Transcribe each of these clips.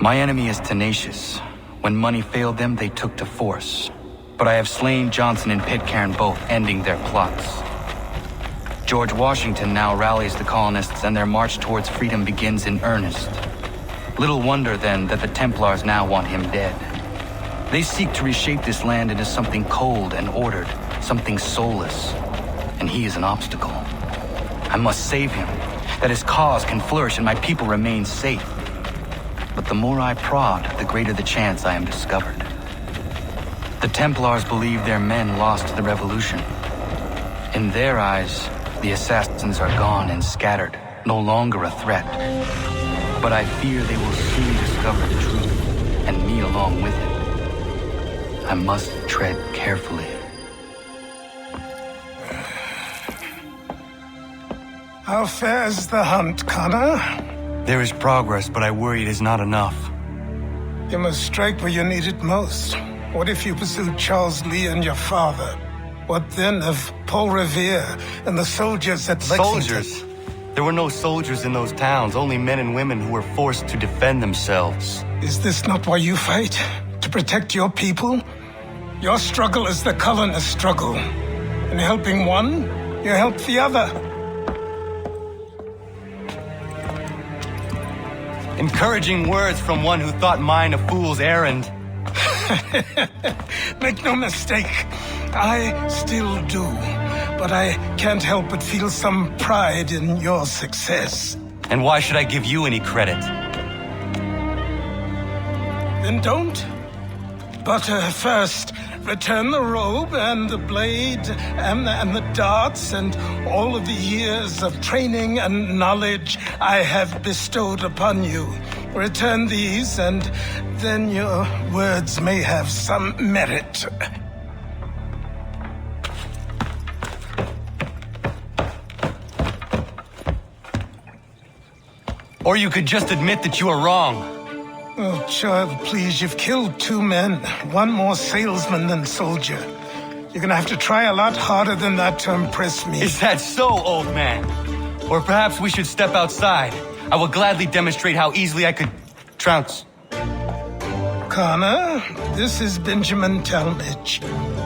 My enemy is tenacious. When money failed them, they took to force. But I have slain Johnson and Pitcairn both, ending their plots. George Washington now rallies the colonists and their march towards freedom begins in earnest. Little wonder, then, that the Templars now want him dead. They seek to reshape this land into something cold and ordered, something soulless. And he is an obstacle. I must save him, that his cause can flourish and my people remain safe. But the more I prod, the greater the chance I am discovered. The Templars believe their men lost the revolution. In their eyes, the assassins are gone and scattered, no longer a threat. But I fear they will soon discover the truth, and me along with it. I must tread carefully. How fares the hunt, Connor? There is progress, but I worry it is not enough. You must strike where you need it most. What if you pursued Charles Lee and your father? What then of Paul Revere and the soldiers at Lexington? Soldiers? There were no soldiers in those towns, only men and women who were forced to defend themselves. Is this not why you fight? To protect your people? Your struggle is the colonists' struggle. In helping one, you help the other. Encouraging words from one who thought mine a fool's errand. Make no mistake, I still do. But I can't help but feel some pride in your success. And why should I give you any credit? Then don't. But first, return the robe and the blade and the darts and all of the years of training and knowledge I have bestowed upon you. Return these, and then your words may have some merit. Or you could just admit that you are wrong. Oh, child, please, you've killed 2 men. One more salesman than soldier. You're gonna have to try a lot harder than that to impress me. Is that so, old man? Or perhaps we should step outside. I will gladly demonstrate how easily I could trounce. Connor, this is Benjamin Talmadge.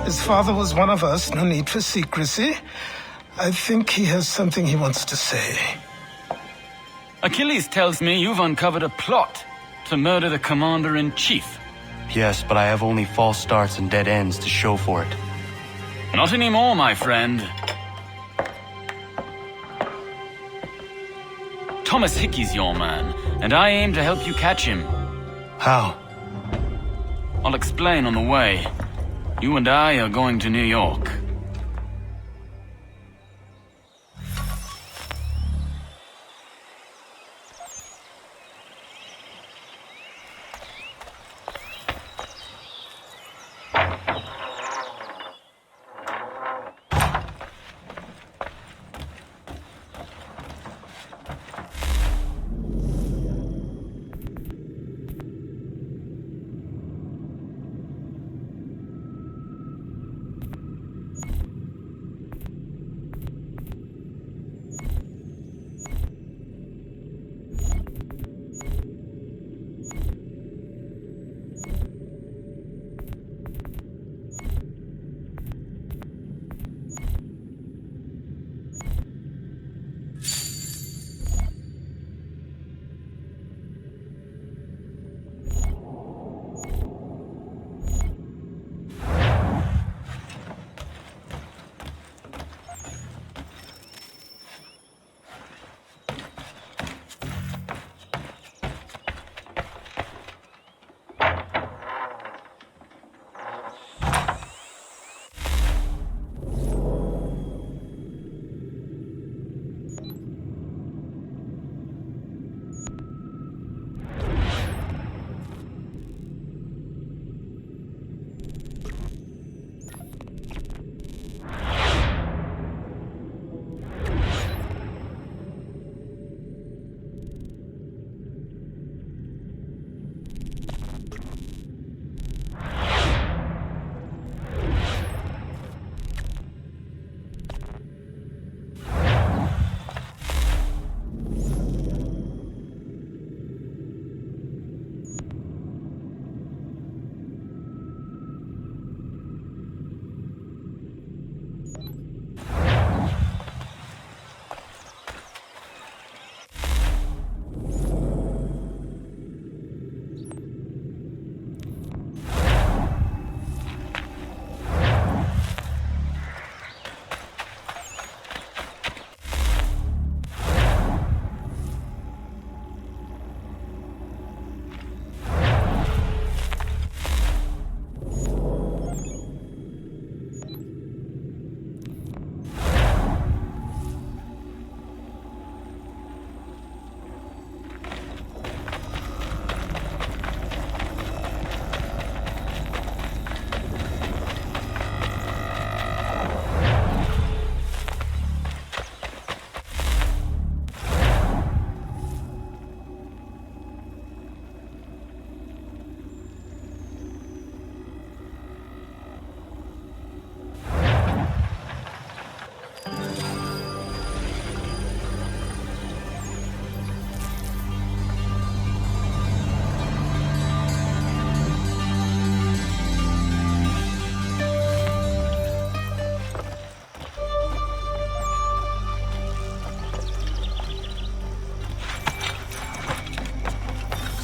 His father was one of us, no need for secrecy. I think he has something he wants to say. Achilles tells me you've uncovered a plot to murder the commander-in-chief. Yes, but I have only false starts and dead ends to show for it. Not anymore, my friend. Thomas Hickey's your man, and I aim to help you catch him. How? I'll explain on the way. You and I are going to New York.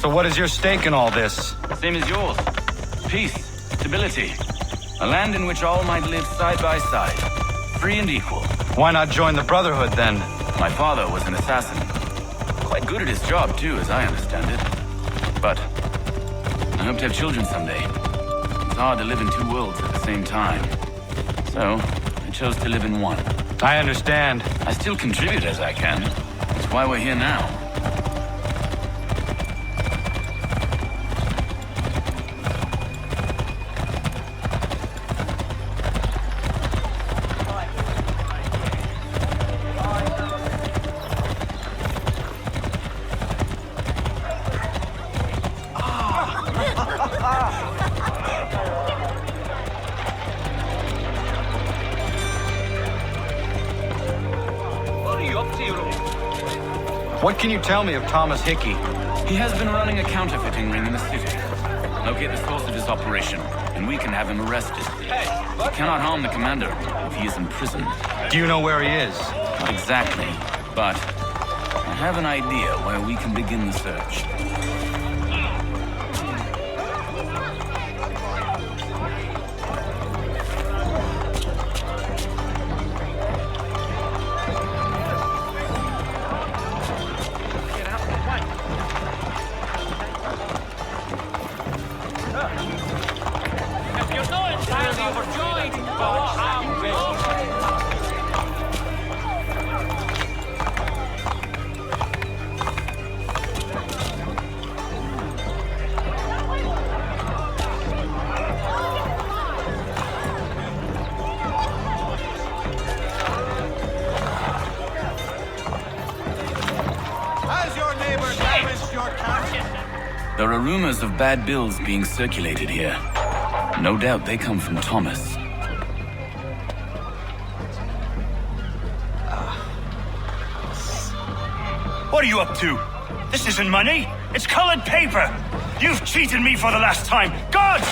So what is your stake in all this? Same as yours. Peace, stability. A land in which all might live side by side. Free and equal. Why not join the Brotherhood then? My father was an assassin. Quite good at his job too, as I understand it. But I hope to have children someday. It's hard to live in two worlds at the same time. So, I chose to live in one. I understand. I still contribute as I can. That's why we're here now. What can you tell me of Thomas Hickey? He has been running a counterfeiting ring in the city. Locate the source of his operation, and we can have him arrested. We cannot harm the commander if he is in prison. Do you know where he is? Not exactly, but I have an idea where we can begin the search. There are rumors of bad bills being circulated here. No doubt they come from Thomas. What are you up to? This isn't money. It's colored paper. You've cheated me for the last time. Guards!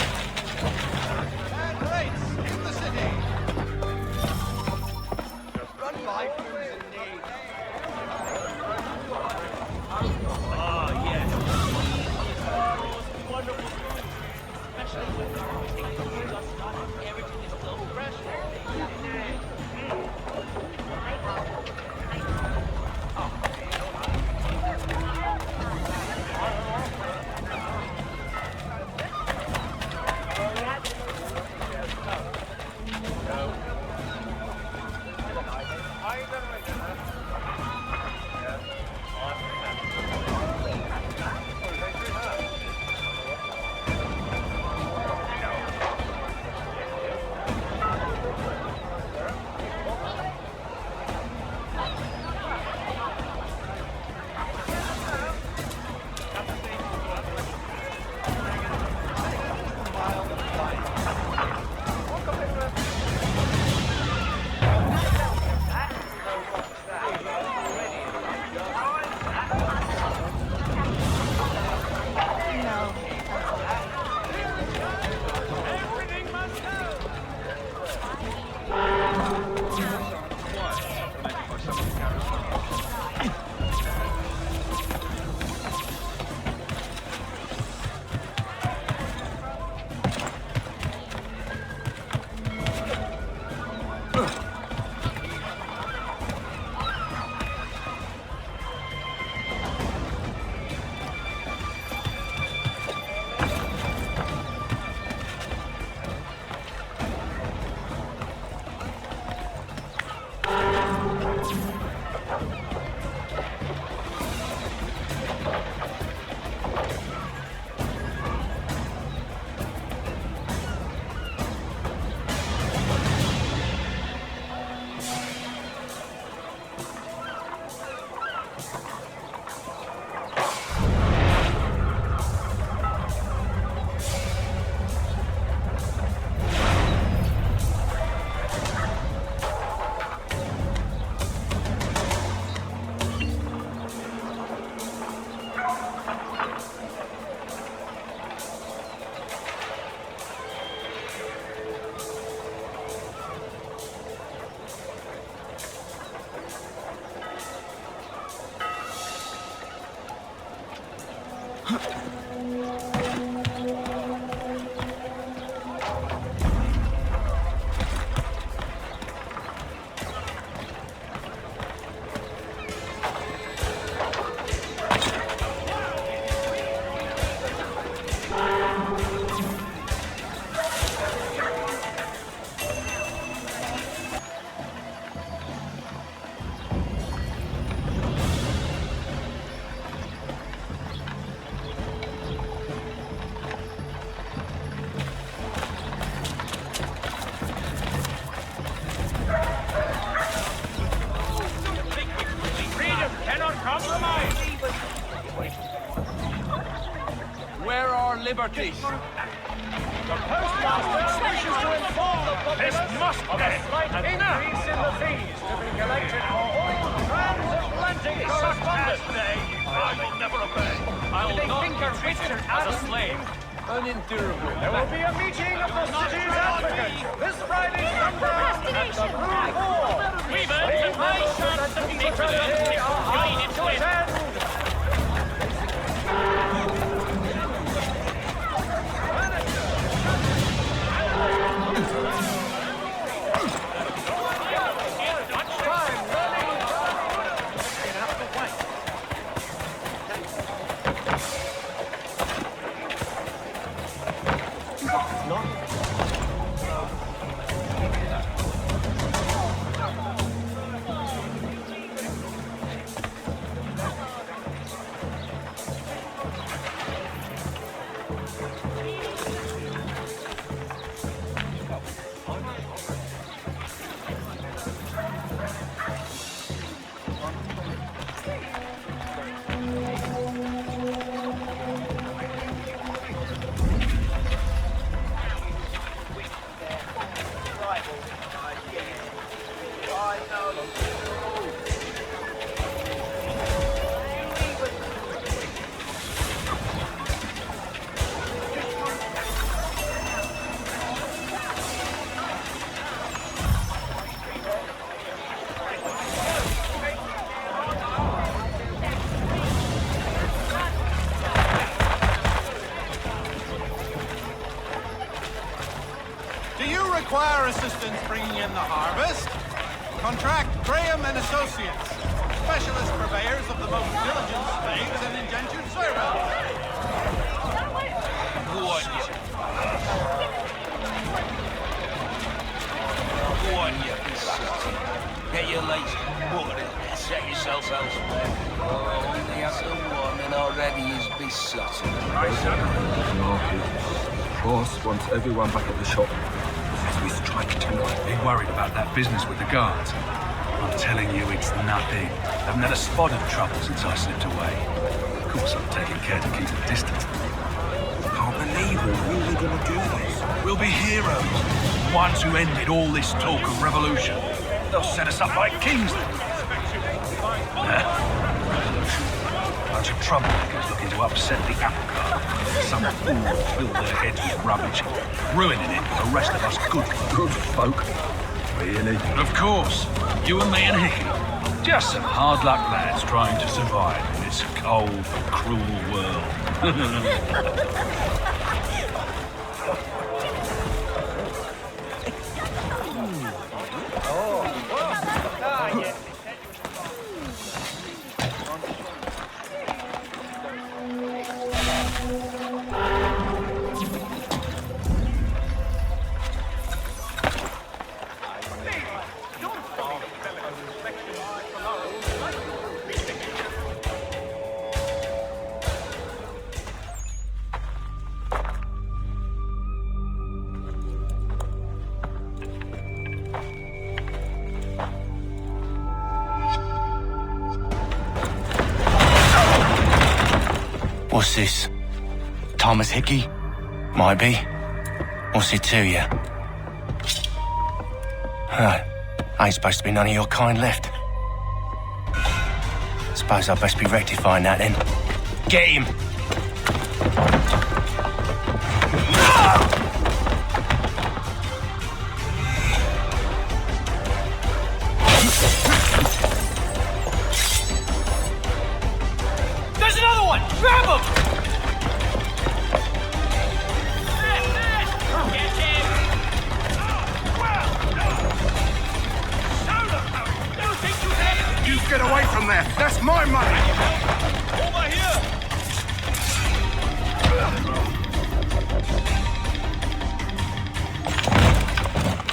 Where are liberties? The postmaster wishes to inform the populace of a slight increase in the fees to be collected for all transatlantic correspondence. I will never obey. I will not be treated as a slave. Unendurable. There will be a meeting of the city's advocates this Friday sundown at the Blue Hall. We've earned a high chance of Fraternity are asked to attend. Do you require assistance bringing in the harvest? Contract Graham and Associates, specialist purveyors of the most diligent slaves and indentured servants. Go on, you. Go on, you. Get your legs watered and set yourself elsewhere. Oh, only after one and already is besotted. The market. Boss wants everyone back at the shop. As we strike tonight. Be worried about that business with the guards. I'm telling you, it's nothing. I've never spotted trouble since I slipped away. Of course, I'm taking care to keep a distance. Can't believe we're really gonna do this. We'll be heroes. The ones who ended all this talk of revolution. They'll set us up like kings. Revolution. Bunch of troublemakers looking to upset the apple cart. Some fool filled their heads with rubbish, ruining it for the rest of us good folk. Really? Of course. You and me and Hickey. Just some hard luck lads trying to survive in this cold, cruel world. What's this? Thomas Hickey? Might be. What's it to you? Right. Ain't supposed to be none of your kind left. Suppose I'd best be rectifying that then. Get him! There's another one! Grab him! down there. That's my money. Over here!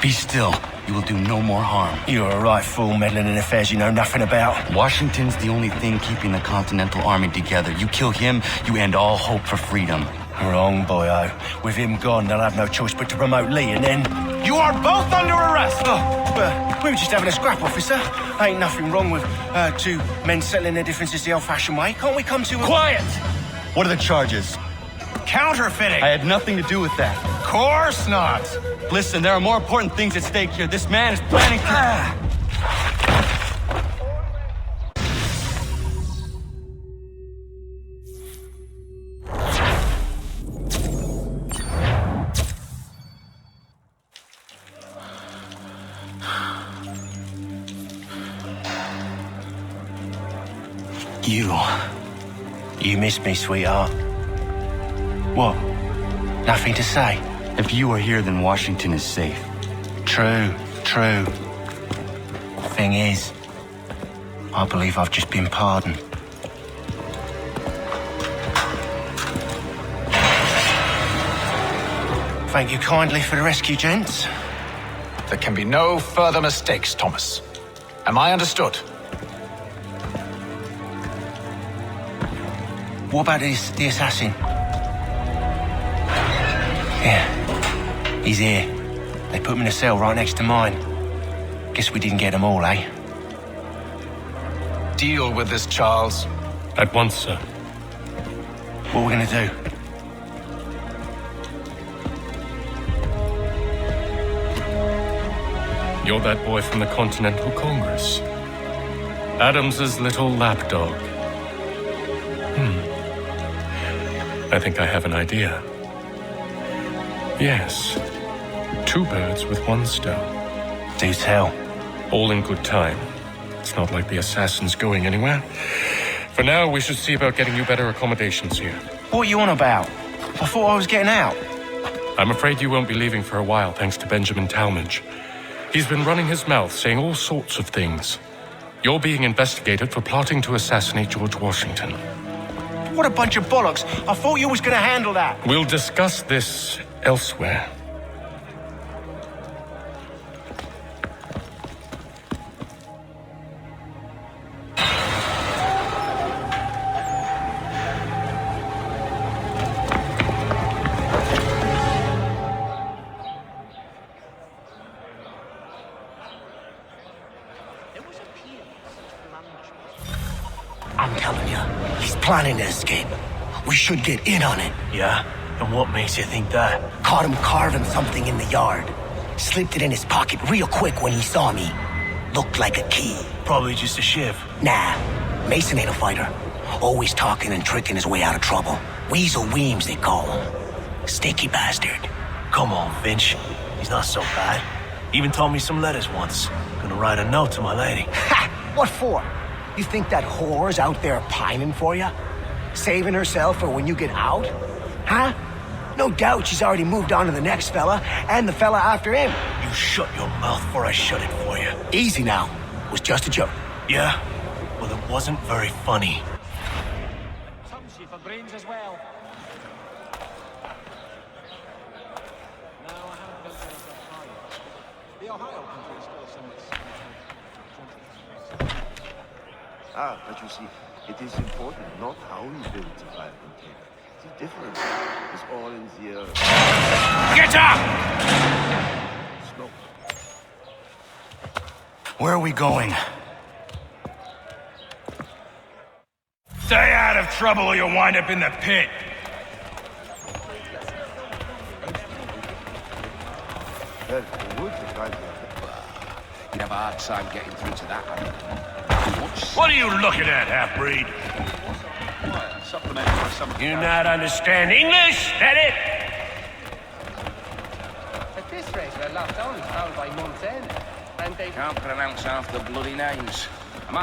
Be still. You will do no more harm. You're a right fool meddling in affairs you know nothing about. Washington's the only thing keeping the Continental Army together. You kill him, you end all hope for freedom. Wrong, boyo. With him gone, they'll have no choice but to promote Lee, and then... You are both under arrest. Oh, we were just having a scrap, officer. Ain't nothing wrong with two men settling their differences the old-fashioned way. Can't we come to a... Quiet! What are the charges? Counterfeiting. I had nothing to do with that. Course not. Listen, there are more important things at stake here. This man is planning to... You missed me, sweetheart. What? Nothing to say? If you are here, then Washington is safe. True. Thing is, I believe I've just been pardoned. Thank you kindly for the rescue, gents. There can be no further mistakes, Thomas. Am I understood? What about the assassin? Yeah, he's here. They put him in a cell right next to mine. Guess we didn't get them all, eh? Deal with this, Charles. At once, sir. What are we gonna do? You're that boy from the Continental Congress. Adams's little lapdog. I think I have an idea. Yes. 2 birds with 1 stone. Do tell. All in good time. It's not like the assassin's going anywhere. For now, we should see about getting you better accommodations here. What are you on about? I thought I was getting out. I'm afraid you won't be leaving for a while, thanks to Benjamin Talmadge. He's been running his mouth, saying all sorts of things. You're being investigated for plotting to assassinate George Washington. What a bunch of bollocks. I thought you was gonna handle that. We'll discuss this elsewhere. I'm telling you, he's planning to escape. We should get in on it. Yeah? And what makes you think that? Caught him carving something in the yard. Slipped it in his pocket real quick when he saw me. Looked like a key. Probably just a shiv. Nah, Mason ain't a fighter. Always talking and tricking his way out of trouble. Weasel Weems, they call him. Sticky bastard. Come on, Finch. He's not so bad. Even told me some letters once. Gonna write a note to my lady. Ha! What for? You think that whore's out there pining for you? Saving herself for when you get out? Huh? No doubt she's already moved on to the next fella, and the fella after him. You shut your mouth before I shut it for you. Easy now. It was just a joke. Yeah? Well, it wasn't very funny. Some see for brains as well. Now I have built it up higher. The Ohio country is still somewhat... But you see, it is important not how we build the fire container. The difference is all in the... Get up! Smoke. Where are we going? Stay out of trouble or you'll wind up in the pit. Well, the woods are kind of... You'd have a hard time getting through to that. What are you looking at, half-breed? You not understand English? That it? At this rate, we're locked on, found by month's end. And they can't pronounce half the bloody names.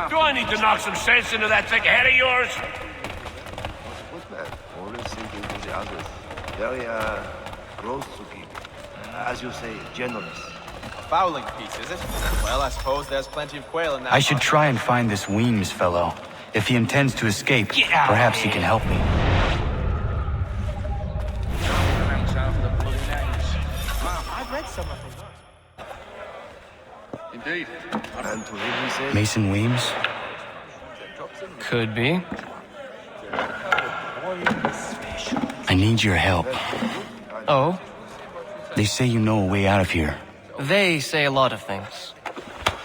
Do I need to knock some sense into that thick head of yours? What's that? Always thinking for the others. Very, close to people. As you say, generous. fowling piece, is it? Well, I suppose there's plenty of quail in that. I should try and find this Weems fellow. If he intends to escape, perhaps he can help me. I've read some of them. Indeed. And to him he said, Mason Weems? Could be. I need your help. Oh? They say you know a way out of here. They say a lot of things.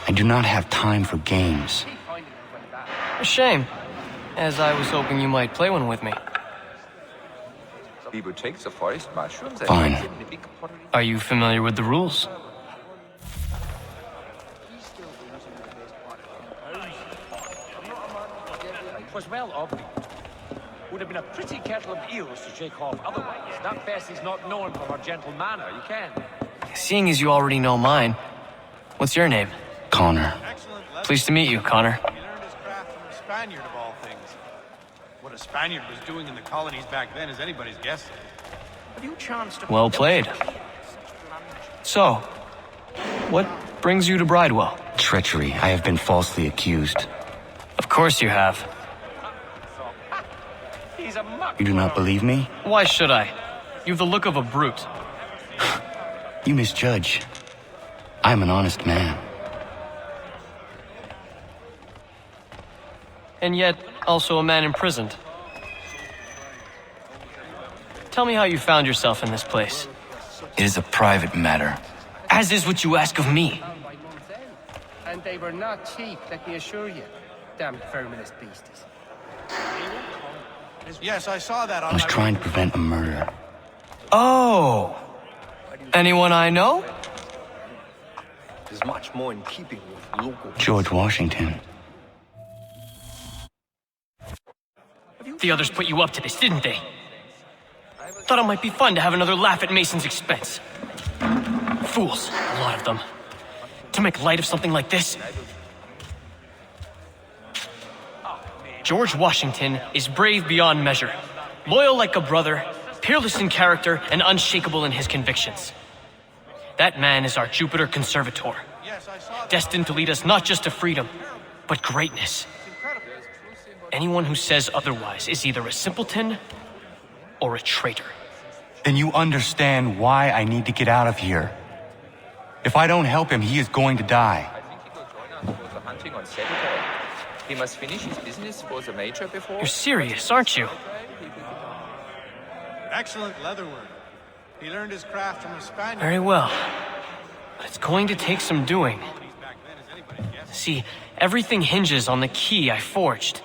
I do not have time for games. A shame, as I was hoping you might play one with me. We would take the forest mushrooms and Fine. put them in a big pottery. Are you familiar with the rules? It was well obvious. Would have been a pretty kettle of eels to shake off otherwise. That Bessie's not known for her gentle manner, you can. Seeing as you already know mine, what's your name? Connor. Pleased to meet you, Connor. He learned his craft from a Spaniard of all things. What a Spaniard was doing in the colonies back then is anybody's guess. Have you chanced to... Well played. So, what brings you to Bridewell? Treachery. I have been falsely accused. Of course you have. He's a muck. You do not believe me? Why should I? You've the look of a brute. You misjudge. I am an honest man. And yet, also a man imprisoned. Tell me how you found yourself in this place. It is a private matter. As is what you ask of me. And they were not cheap, let me assure you. Damn verminous beasties. Yes, I saw that I on was my... trying to prevent a murder. Oh! Anyone I know? Is much more in keeping with local. George Washington. The others put you up to this, didn't they? Thought it might be fun to have another laugh at Mason's expense. Fools, a lot of them. To make light of something like this. George Washington is brave beyond measure, loyal like a brother, peerless in character, and unshakable in his convictions. That man is our Jupiter Conservator, destined to lead us not just to freedom, but greatness. Anyone who says otherwise is either a simpleton or a traitor. Then you understand why I need to get out of here. If I don't help him, he is going to die. I think he will join us for the hunting on Saturday. He must finish his business for the major before. You're serious, aren't you? Excellent leatherwork. He learned his craft from a Spaniard. Very well. But it's going to take some doing. See, everything hinges on the key I forged.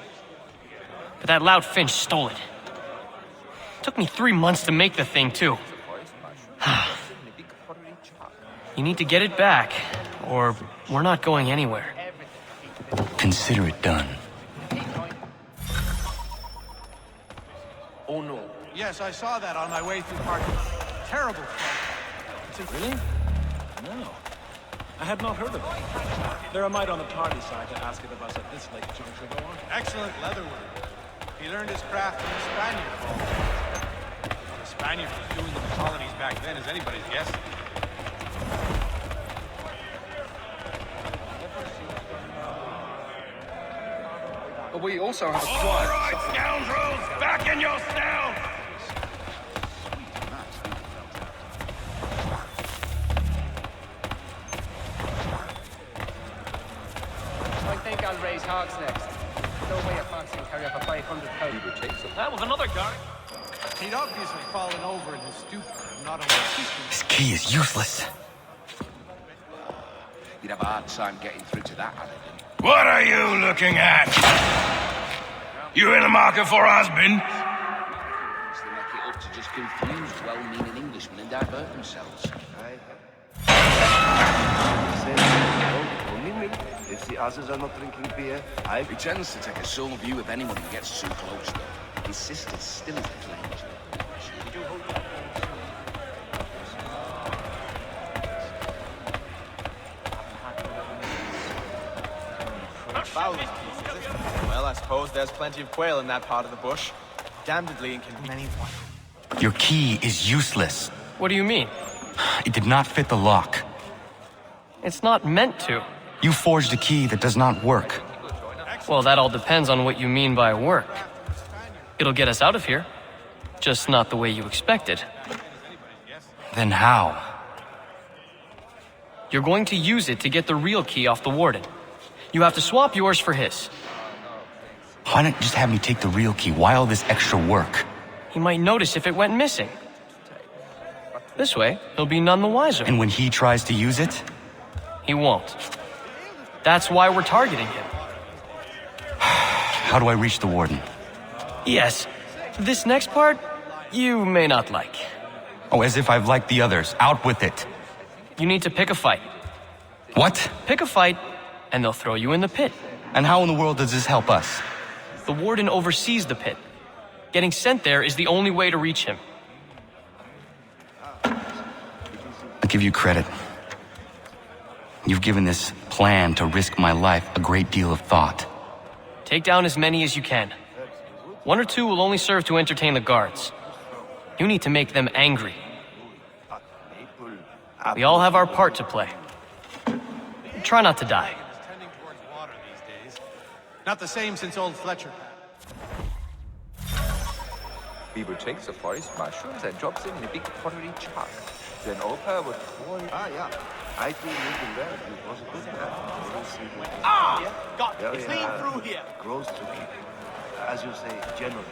But that loud Finch stole it. Took me 3 months to make the thing, too. You need to get it back, or we're not going anywhere. Consider it done. Oh no. Yes, I saw that on my way through Park. Terrible fight. Really? No. I had not heard of it. There are might on the party side to ask it of us at this late juncture, go on. Excellent leatherwork. He learned his craft from a Spaniard of all things. What a Spaniard was doing in the colonies back then is anybody's guess. But we also have a quiet. All right, scoundrels, back in your cell! I think I'll raise hogs next. No way a fox can carry up a 500 pound. We would take some. That was another guy. He'd obviously fallen over in his stupor, and not only This key is useless. You'd have a hard time getting through to that, Anakin. What are you looking at? You in the market for a husband? They make it up to just confuse well-meaning Englishmen and divert themselves. Only milk. If the others are not drinking beer, He tends to take a sole view of anyone who gets too close, though. His sister's still as plain. fowling piece, is it? Well, I suppose there's plenty of quail in that part of the bush. Damnedly inconvenient. Your key is useless. What do you mean? It did not fit the lock. It's not meant to. You forged a key that does not work. Well, that all depends on what you mean by work. It'll get us out of here. Just not the way you expected. Then how? You're going to use it to get the real key off the Warden. You have to swap yours for his. Why not just have me take the real key? Why all this extra work? He might notice if it went missing. This way, he'll be none the wiser. And when he tries to use it? He won't. That's why we're targeting him. How do I reach the Warden? Yes. This next part, you may not like. Oh, as if I've liked the others. Out with it. You need to pick a fight. What? Pick a fight, and they'll throw you in the pit. And how in the world does this help us? The Warden oversees the pit. Getting sent there is the only way to reach him. I'll give you credit. You've given this plan to risk my life a great deal of thought. Take down as many as you can. 1 or 2 will only serve to entertain the guards. You need to make them angry. We all have our part to play. Try not to die. Not the same since old Fletcher. We will take the forest mushrooms and drop them in a big pottery jar. Then Opa would pour it. Ah, yeah. I think maybe that it was a good man. Got it. It's lean through here. Grows to be, as you say, generous.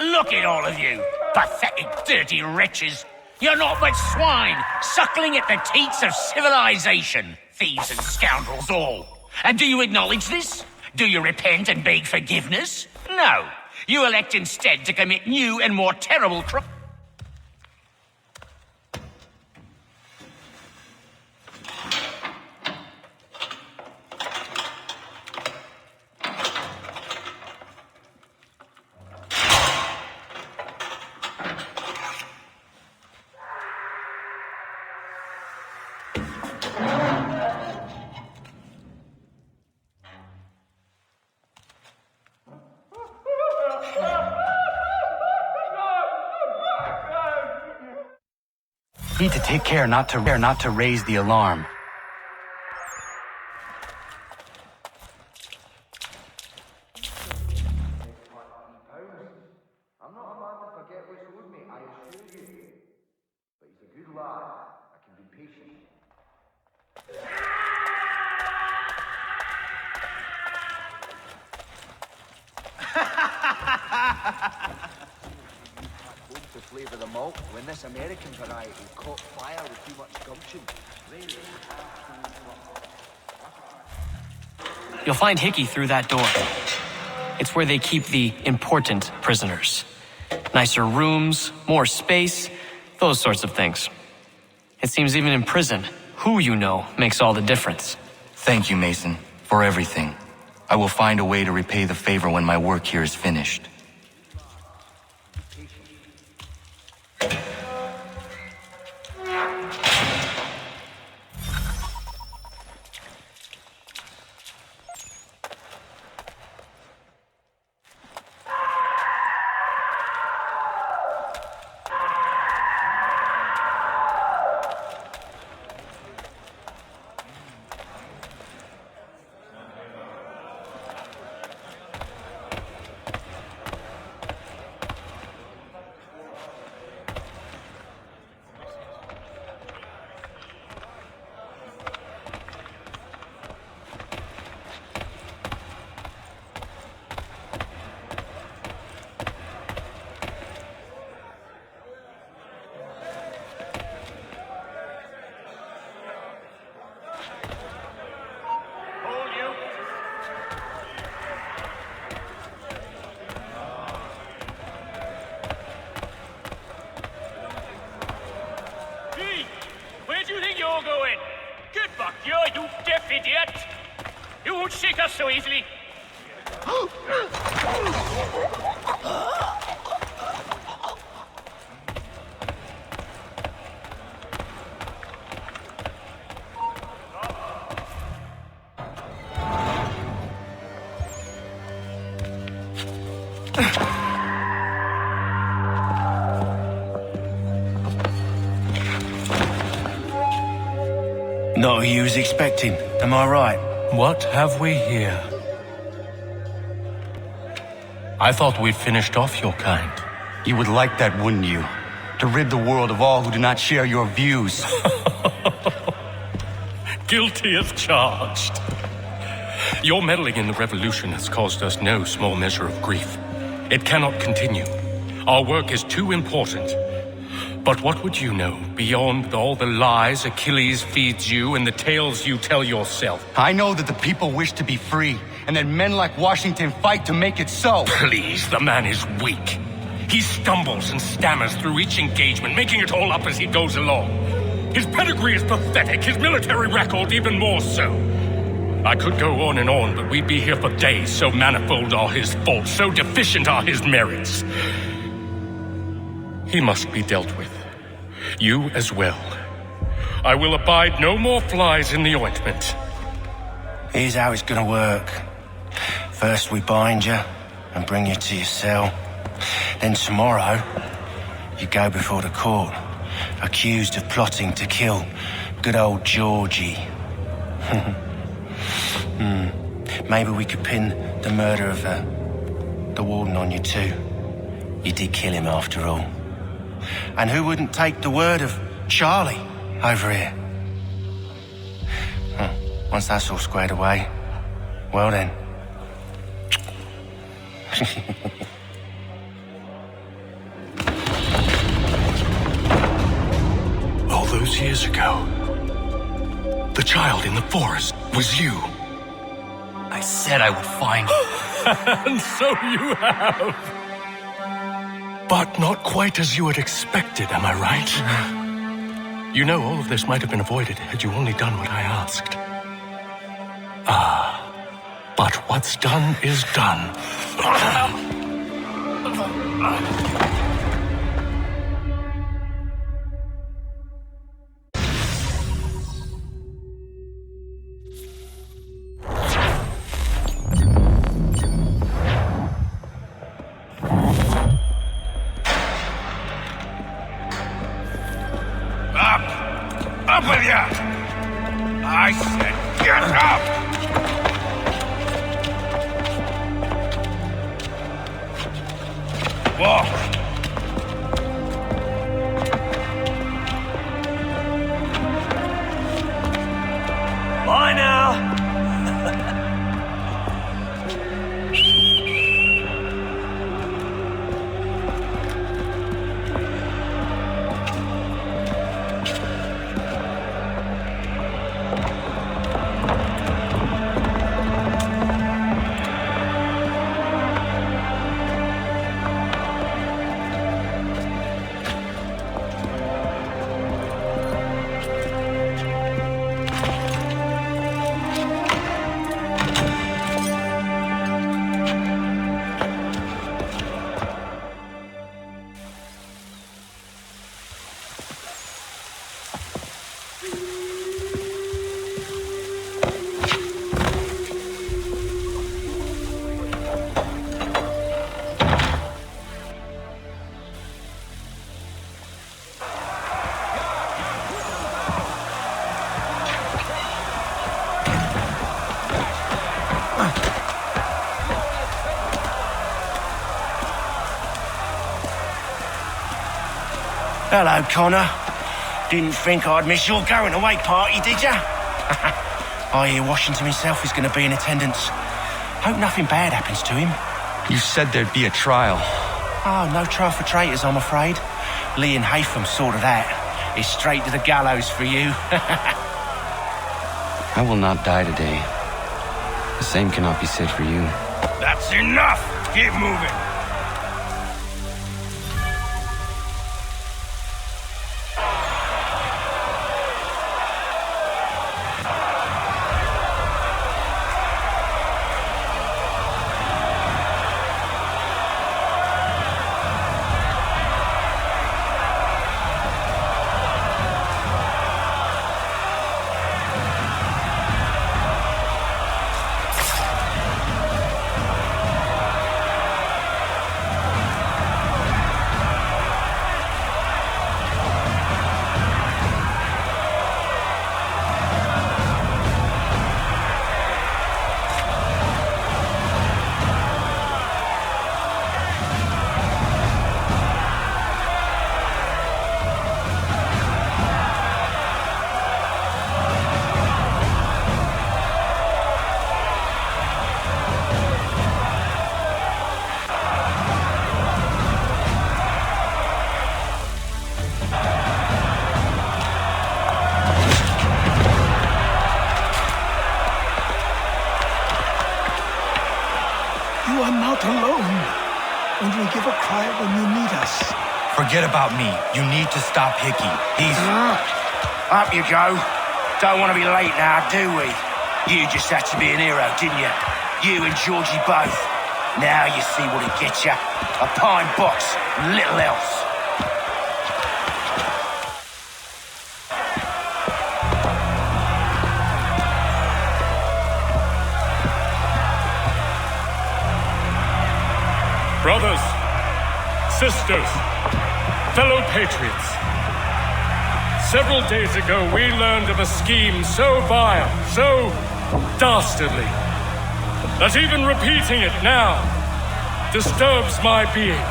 Look at all of you, pathetic, dirty wretches. You're not but swine, suckling at the teats of civilization. Thieves and scoundrels all. And do you acknowledge this? Do you repent and beg forgiveness? No. You elect instead to commit new and more terrible crimes. Need to take care not to raise the alarm. I'm not a man to forget what's owed me, I assure you. But he's a good lad. I can be patient. To flavour the malt when this American variety caught fire with too much gumption. You'll find Hickey through that door. It's where they keep the important prisoners. Nicer rooms, more space, those sorts of things. It seems even in prison, who you know makes all the difference. Thank you, Mason, for everything. I will find a way to repay the favor when my work here is finished. idiot! You won't shake us so easily. Not who you was expecting, am I right? What have we here? I thought we'd finished off your kind. You would like that, wouldn't you? To rid the world of all who do not share your views. Guilty as charged. Your meddling in the revolution has caused us no small measure of grief. It cannot continue. Our work is too important. But what would you know beyond all the lies Achilles feeds you and the tales you tell yourself? I know that the people wish to be free, and that men like Washington fight to make it so. Please, the man is weak. He stumbles and stammers through each engagement, making it all up as he goes along. His pedigree is pathetic, his military record even more so. I could go on, but we'd be here for days, so manifold are his faults, so deficient are his merits. He must be dealt with. You as well. I will abide no more flies in the ointment. Here's how it's gonna work. First we bind you and bring you to your cell. Then tomorrow, you go before the court, accused of plotting to kill good old Georgie. Maybe we could pin the murder of the warden on you too. You did kill him after all. And who wouldn't take the word of Charlie over here? Once that's all squared away, well then. All those years ago, the child in the forest was you. I said I would find you. And so you have. But not quite as you had expected, am I right? You know, all of this might have been avoided had you only done what I asked. But what's done is done. Up with ya! I said, get up! Walk! Bye now! Hello, Connor. Didn't think I'd miss your going away party, did ya? I hear Washington himself is going to be in attendance. Hope nothing bad happens to him. You said there'd be a trial. Oh, no trial for traitors, I'm afraid. Lee and Haytham sorted that. It's straight to the gallows for you. I will not die today. The same cannot be said for you. That's enough! Keep moving! alone. Only give a cry when you need us. Forget about me. You need to stop Hickey. He's... Up you go. Don't want to be late now, do we? You just had to be an hero, didn't you? You and Georgie both. Now you see what it gets you. A pine box, little else. Brothers, sisters, fellow patriots. Several days ago, we learned of a scheme so vile, so dastardly, that even repeating it now disturbs my being.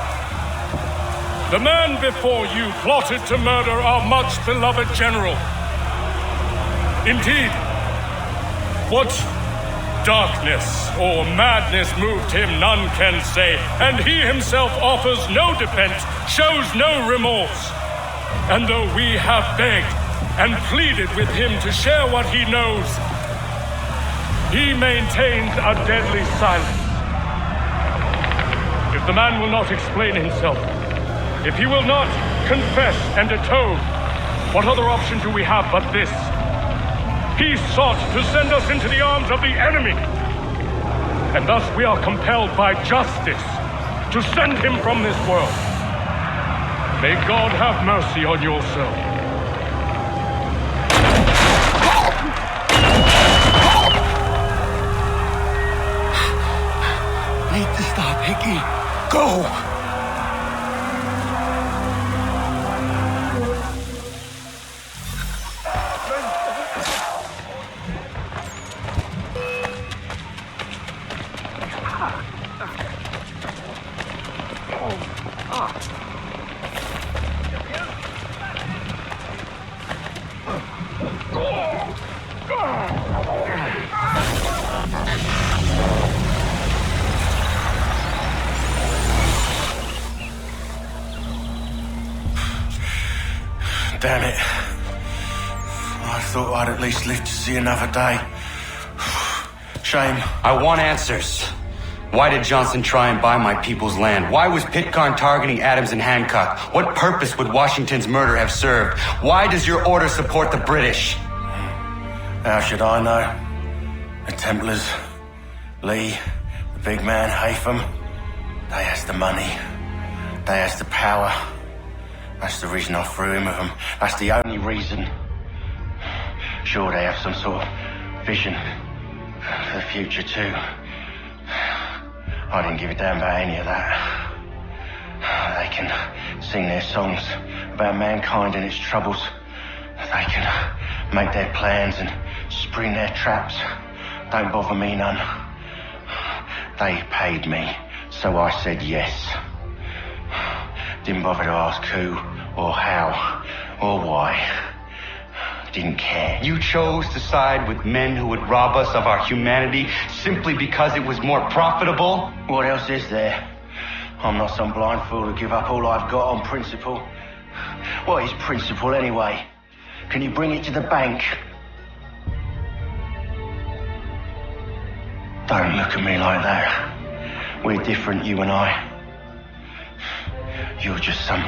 The man before you plotted to murder our much-beloved general. Indeed, what darkness or madness moved him, none can say, and he himself offers no defense, shows no remorse. And though we have begged and pleaded with him to share what he knows, he maintains a deadly silence. If the man will not explain himself, if he will not confess and atone, what other option do we have but this? He sought to send us into the arms of the enemy, and thus we are compelled by justice to send him from this world. May God have mercy on your soul. Need to stop, Hickey. Go! Damn it. I thought I'd at least live to see another day. Shame. I want answers. Why did Johnson try and buy my people's land? Why was Pitcairn targeting Adams and Hancock? What purpose would Washington's murder have served? Why does your order support the British? How should I know? The Templars, Lee, the big man, Haytham, they has the money. They has the power. That's the reason I threw in with them. That's the only reason. Sure, they have some sort of vision for the future too. I didn't give a damn about any of that. They can sing their songs about mankind and its troubles. They can make their plans and spring their traps. Don't bother me none. They paid me, so I said yes. Didn't bother to ask who, or how, or why. Didn't care. You chose to side with men who would rob us of our humanity simply because it was more profitable? What else is there? I'm not some blind fool to give up all I've got on principle. What is principle anyway? Can you bring it to the bank? Don't look at me like that. We're different, you and I. You're just some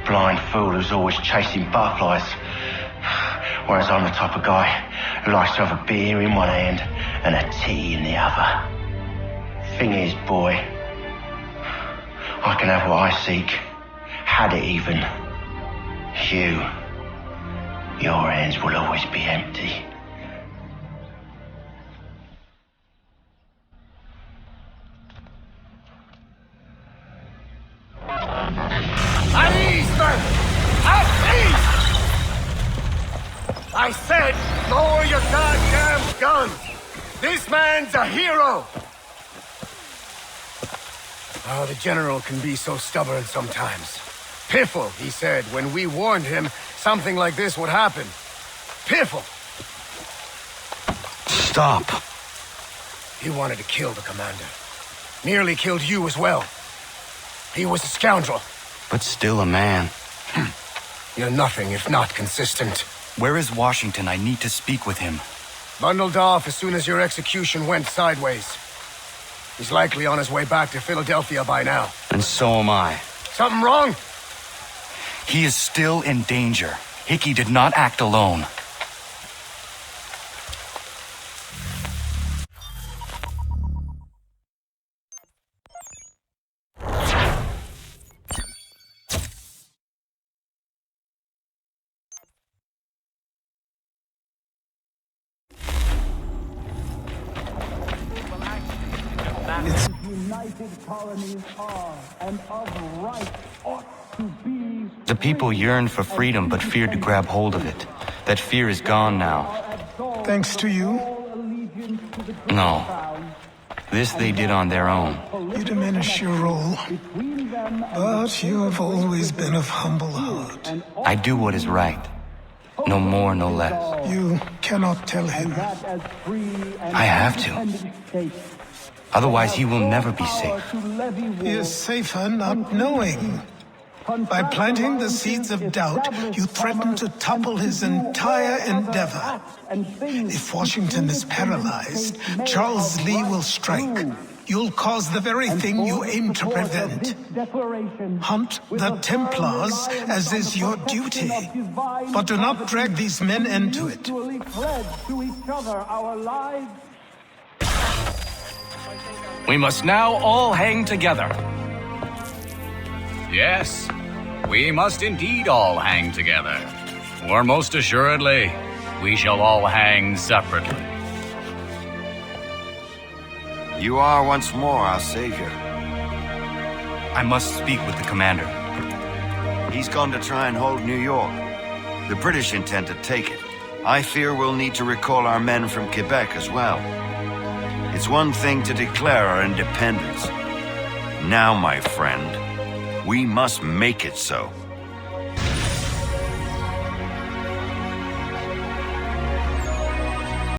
blind fool who's always chasing butterflies. Whereas I'm the type of guy who likes to have a beer in one hand and a tea in the other. Thing is, boy, I can have what I seek. Had it even. Your hands will always be empty. At ease, men! At ease! I said, lower your goddamn guns! This man's a hero! Oh, the general can be so stubborn sometimes. Piffle, he said, when we warned him something like this would happen. Piffle! Stop. He wanted to kill the commander. Nearly killed you as well. He was a scoundrel. But still a man. You're nothing if not consistent. Where is Washington? I need to speak with him. Bundled off as soon as your execution went sideways. He's likely on his way back to Philadelphia by now. And so am I. Something wrong? He is still in danger. Hickey did not act alone. It's united colonies are, and of right ought to be. The people yearned for freedom but feared to grab hold of it. That fear is gone now. thanks to you. No. This they did on their own. You diminish your role, but you have always been of humble heart. I do what is right. No more, no less. You cannot tell him. I have to. Otherwise, he will never be safe. He is safer not knowing. By planting the seeds of doubt, you threaten to topple his entire endeavor. If Washington is paralyzed, Charles Lee will strike. You'll cause the very thing you aim to prevent. Hunt the Templars, as is your duty. But do not drag these men into it. We must now all hang together. Yes, we must indeed all hang together. Or most assuredly, we shall all hang separately. You are once more our savior. I must speak with the commander. He's gone to try and hold New York. The British intend to take it. I fear we'll need to recall our men from Quebec as well. It's one thing to declare our independence. Now, my friend, we must make it so.